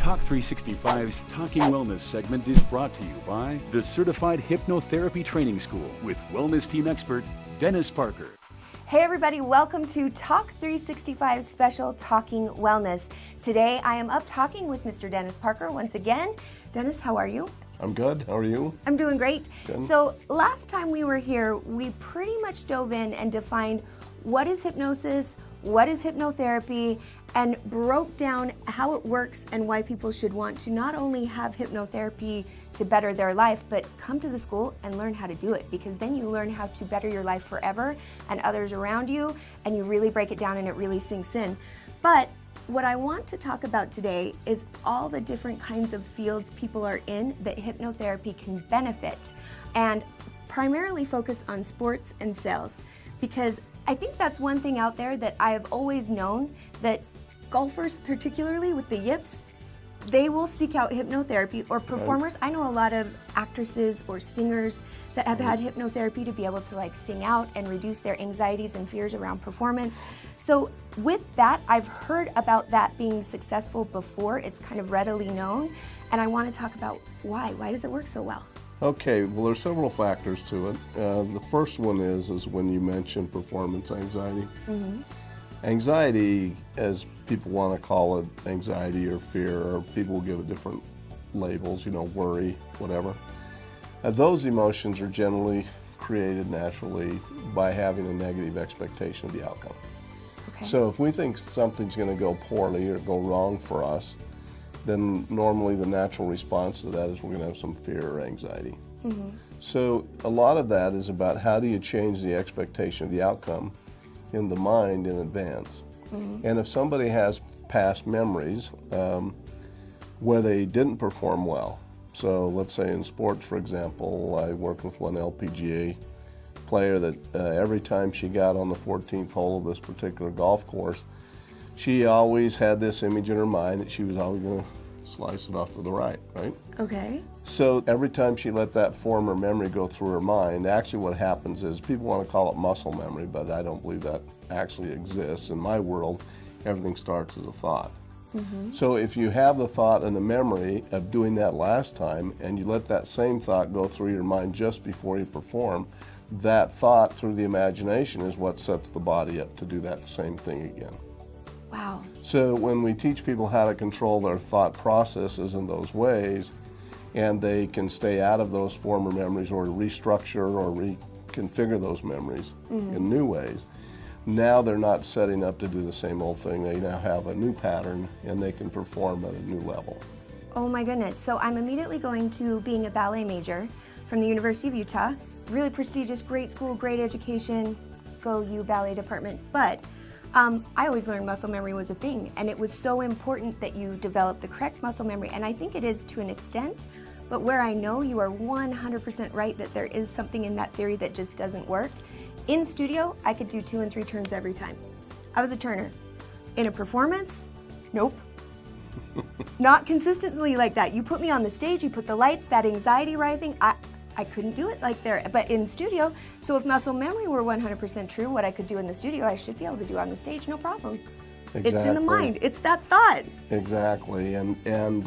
Talk365's Talking Wellness segment is brought to you by the Certified Hypnotherapy Training School with wellness team expert Dennis Parker. Hey everybody, welcome to Talk365's special Talking Wellness. Today I am up talking with Mr. Dennis Parker once again. Dennis, how are you? I'm good. How are you? I'm doing great. Good. So last time we were here, we pretty much dove in and defined what is hypnosis, what is hypnotherapy, and broke down how it works and why people should want to not only have hypnotherapy to better their life, but come to the school and learn how to do it, because then you learn how to better your life forever and others around you, and you really break it down and it really sinks in. But what I want to talk about today is all the different kinds of fields people are in that hypnotherapy can benefit, and primarily focus on sports and sales, because I think that's one thing out there that I have always known, that golfers, particularly with the yips, they will seek out hypnotherapy, or performers. Right. I know a lot of actresses or singers that have had hypnotherapy to be able to like sing out and reduce their anxieties and fears around performance. So with that, I've heard about that being successful before. It's kind of readily known, and I want to talk about why. Why does it work so well? Okay, well, there's several factors to it. The first one is when you mention performance anxiety. Mm-hmm. Anxiety, as people want to call it, anxiety or fear, or people give it different labels, worry, whatever. Those emotions are generally created naturally by having a negative expectation of the outcome. Okay. So if we think something's going to go poorly or go wrong for us, then normally the natural response to that is we're going to have some fear or anxiety. Mm-hmm. So a lot of that is about how do you change the expectation of the outcome in the mind in advance. Mm-hmm. And if somebody has past memories where they didn't perform well, so let's say in sports, for example, I worked with one LPGA player that every time she got on the 14th hole of this particular golf course, she always had this image in her mind that she was always going to slice it off to the right? Okay. So every time she let that former memory go through her mind, actually what happens is, people want to call it muscle memory, but I don't believe that actually exists. In my world, everything starts as a thought. Mm-hmm. So if you have the thought and the memory of doing that last time, and you let that same thought go through your mind just before you perform, that thought through the imagination is what sets the body up to do that same thing again. Wow. So when we teach people how to control their thought processes in those ways, and they can stay out of those former memories or restructure or reconfigure those memories in new ways, now they're not setting up to do the same old thing. They now have a new pattern and they can perform at a new level. Oh my goodness. So I'm immediately going to being a ballet major from the University of Utah. Really prestigious, great school, great education. Go U ballet department. But I always learned muscle memory was a thing, and it was so important that you develop the correct muscle memory, and I think it is to an extent, but where I know you are 100% right that there is something in that theory that just doesn't work. In studio, I could do 2 and 3 turns every time. I was a turner. In a performance, nope. Not consistently like that. You put me on the stage, you put the lights, that anxiety rising, I couldn't do it like there, but in studio, so if muscle memory were 100% true, what I could do in the studio, I should be able to do on the stage, no problem. Exactly. It's in the mind, it's that thought. Exactly, and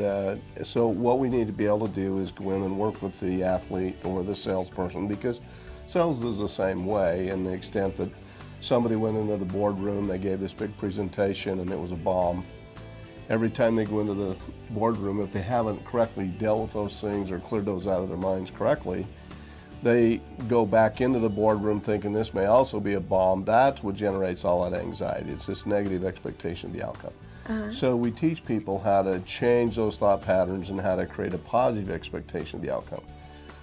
so what we need to be able to do is go in and work with the athlete or the salesperson, because sales is the same way, in the extent that somebody went into the boardroom, they gave this big presentation and it was a bomb. Every time they go into the boardroom, if they haven't correctly dealt with those things or cleared those out of their minds correctly, they go back into the boardroom thinking this may also be a bomb. That's what generates all that anxiety. It's this negative expectation of the outcome. Uh-huh. So we teach people how to change those thought patterns and how to create a positive expectation of the outcome.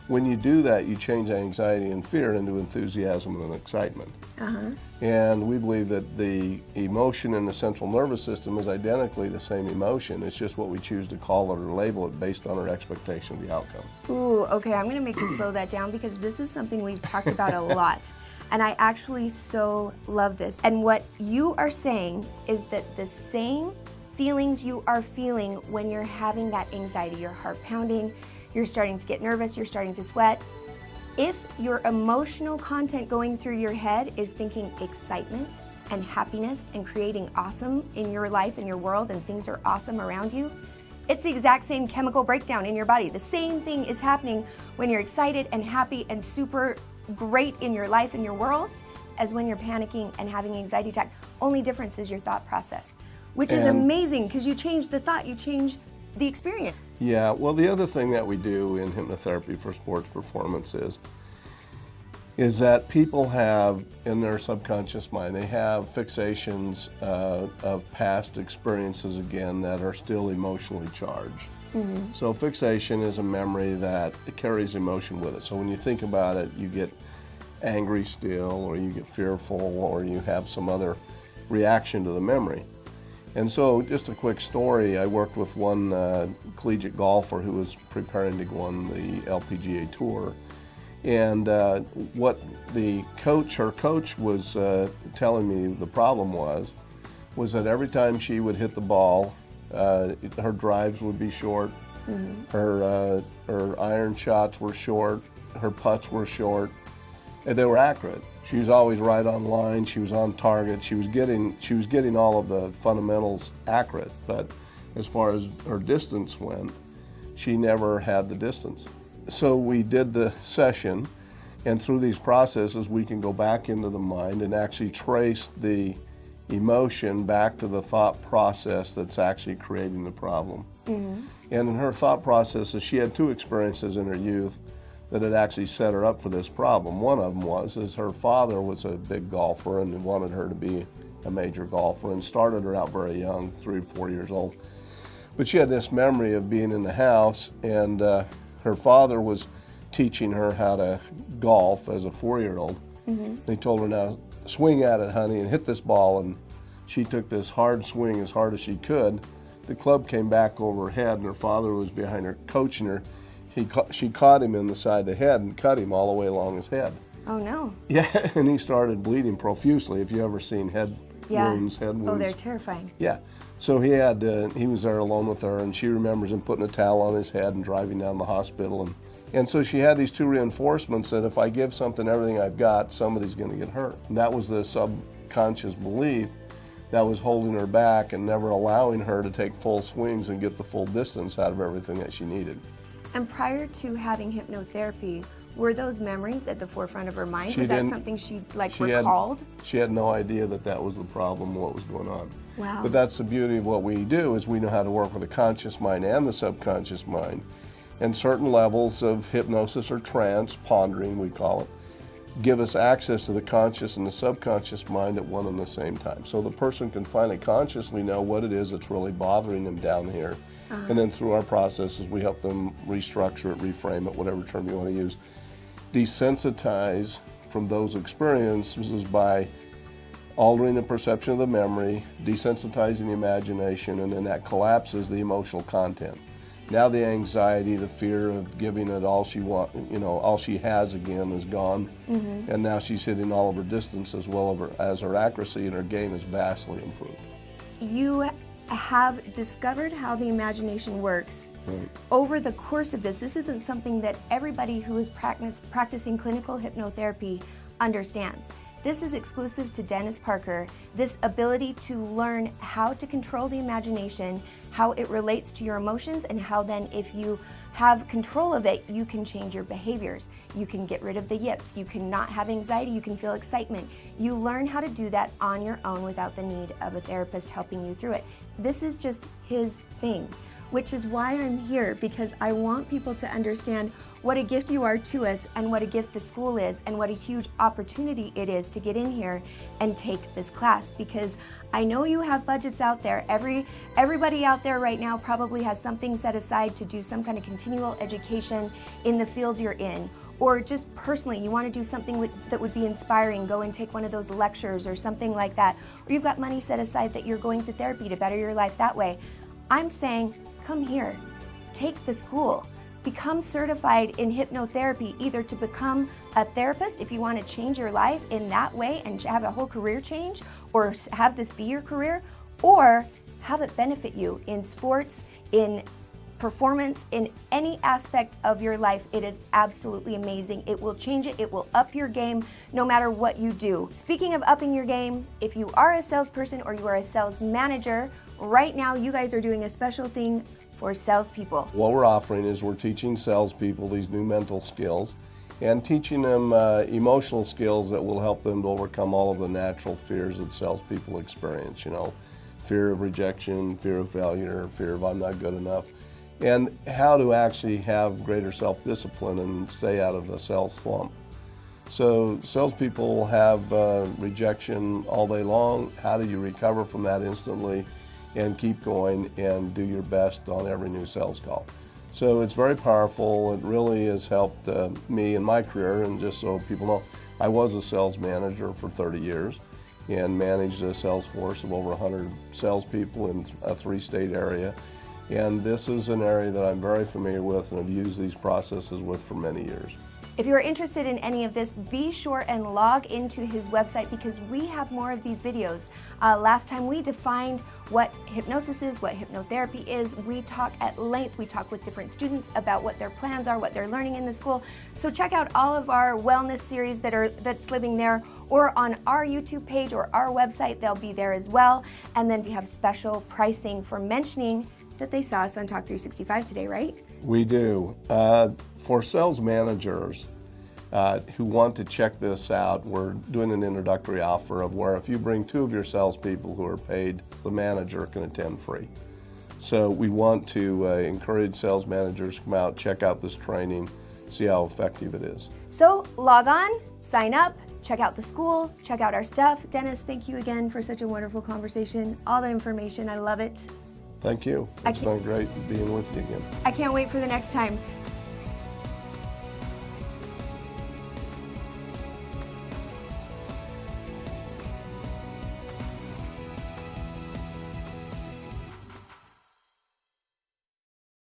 When you do that, you change anxiety and fear into enthusiasm and excitement. Uh-huh. And we believe that the emotion in the central nervous system is identically the same emotion. It's just what we choose to call it or label it based on our expectation of the outcome. Ooh, okay, I'm gonna make you slow that down, because this is something we've talked about a lot. And I actually so love this. And what you are saying is that the same feelings you are feeling when you're having that anxiety, your heart pounding, you're starting to get nervous, you're starting to sweat. If your emotional content going through your head is thinking excitement and happiness and creating awesome in your life and your world, and things are awesome around you, It's the exact same chemical breakdown in your body. The same thing is happening when you're excited and happy and super great in your life and your world as when you're panicking and having an anxiety attack. Only difference is your thought process, which is amazing because you change the thought, you change the experience. Yeah, well, the other thing that we do in hypnotherapy for sports performance is that people have in their subconscious mind, they have fixations of past experiences again that are still emotionally charged. Mm-hmm. So fixation is a memory that carries emotion with it. So when you think about it, you get angry still, or you get fearful, or you have some other reaction to the memory. And so just a quick story, I worked with one collegiate golfer who was preparing to go on the LPGA tour. And what her coach was telling me the problem was that every time she would hit the ball, her drives would be short, her iron shots were short, her putts were short, and they were accurate. She was always right on line, she was on target, she was getting all of the fundamentals accurate, but as far as her distance went, she never had the distance. So we did the session, and through these processes we can go back into the mind and actually trace the emotion back to the thought process that's actually creating the problem. Mm-hmm. And in her thought processes, she had two experiences in her youth that had actually set her up for this problem. One of them is her father was a big golfer and wanted her to be a major golfer and started her out very young, 3 or 4 years old. But she had this memory of being in the house, and her father was teaching her how to golf as a 4-year-old. Mm-hmm. And he told her, now swing at it, honey, and hit this ball. And she took this hard swing as hard as she could. The club came back over her head, and her father was behind her coaching her. She caught him in the side of the head and cut him all the way along his head. Oh no. Yeah, and he started bleeding profusely. If you ever seen head wounds. Oh, they're terrifying. Yeah. So he was there alone with her, and she remembers him putting a towel on his head and driving down the hospital. And so she had these two reinforcements that if I give something everything I've got, somebody's going to get hurt. And that was the subconscious belief that was holding her back and never allowing her to take full swings and get the full distance out of everything that she needed. And prior to having hypnotherapy, were those memories at the forefront of her mind? Was that something she recalled? She had no idea that was the problem, what was going on. Wow. But that's the beauty of what we do, is we know how to work with the conscious mind and the subconscious mind. And certain levels of hypnosis or trance, pondering we call it, give us access to the conscious and the subconscious mind at one and the same time. So the person can finally consciously know what it is that's really bothering them down here. And then through our processes, we help them restructure it, reframe it, whatever term you want to use. Desensitize from those experiences by altering the perception of the memory, desensitizing the imagination, and then that collapses the emotional content. Now the anxiety, the fear of giving it all all she has again is gone. Mm-hmm. And now she's hitting all of her distance as well as her accuracy, and her game is vastly improved. You have discovered how the imagination works. Right. Over the course of this isn't something that everybody who is practicing clinical hypnotherapy understands. This is exclusive to Dennis Parker, this ability to learn how to control the imagination, how it relates to your emotions, and how then if you have control of it, you can change your behaviors. You can get rid of the yips, you can not have anxiety, you can feel excitement. You learn how to do that on your own without the need of a therapist helping you through it. This is just his thing, which is why I'm here, because I want people to understand what a gift you are to us and what a gift the school is and what a huge opportunity it is to get in here and take this class, because I know you have budgets out there. Everybody out there right now probably has something set aside to do some kind of continual education in the field you're in, or just personally you want to do something that would be inspiring, go and take one of those lectures or something like that, or you've got money set aside that you're going to therapy to better your life that way. I'm saying come here, take the school. Become certified in hypnotherapy, either to become a therapist if you want to change your life in that way and have a whole career change, or have this be your career, or have it benefit you in sports, in performance, in any aspect of your life. It is absolutely amazing. It will change it. It will up your game no matter what you do. Speaking of upping your game, if you are a salesperson or you are a sales manager, right now you guys are doing a special thing for salespeople. What we're offering is we're teaching salespeople these new mental skills and teaching them emotional skills that will help them to overcome all of the natural fears that salespeople experience. You know, fear of rejection, fear of failure, fear of I'm not good enough, and how to actually have greater self-discipline and stay out of the sales slump. So salespeople have rejection all day long. How do you recover from that instantly and keep going and do your best on every new sales call? So it's very powerful. It really has helped me in my career. And just so people know, I was a sales manager for 30 years and managed a sales force of over 100 salespeople in a 3-state area. And this is an area that I'm very familiar with and have used these processes with for many years. If you're interested in any of this, be sure and log into his website because we have more of these videos. Last time we defined what hypnosis is, what hypnotherapy is. We talk at length. We talk with different students about what their plans are, what they're learning in the school. So check out all of our wellness series that's living there, or on our YouTube page or our website. They'll be there as well. And then we have special pricing for mentioning that they saw us on Talk365 today, right? We do. For sales managers who want to check this out, we're doing an introductory offer of where if you bring 2 of your salespeople who are paid, the manager can attend free. So we want to encourage sales managers to come out, check out this training, see how effective it is. So log on, sign up, check out the school, check out our stuff. Dennis, thank you again for such a wonderful conversation. All the information, I love it. Thank you. It's been great being with you again. I can't wait for the next time.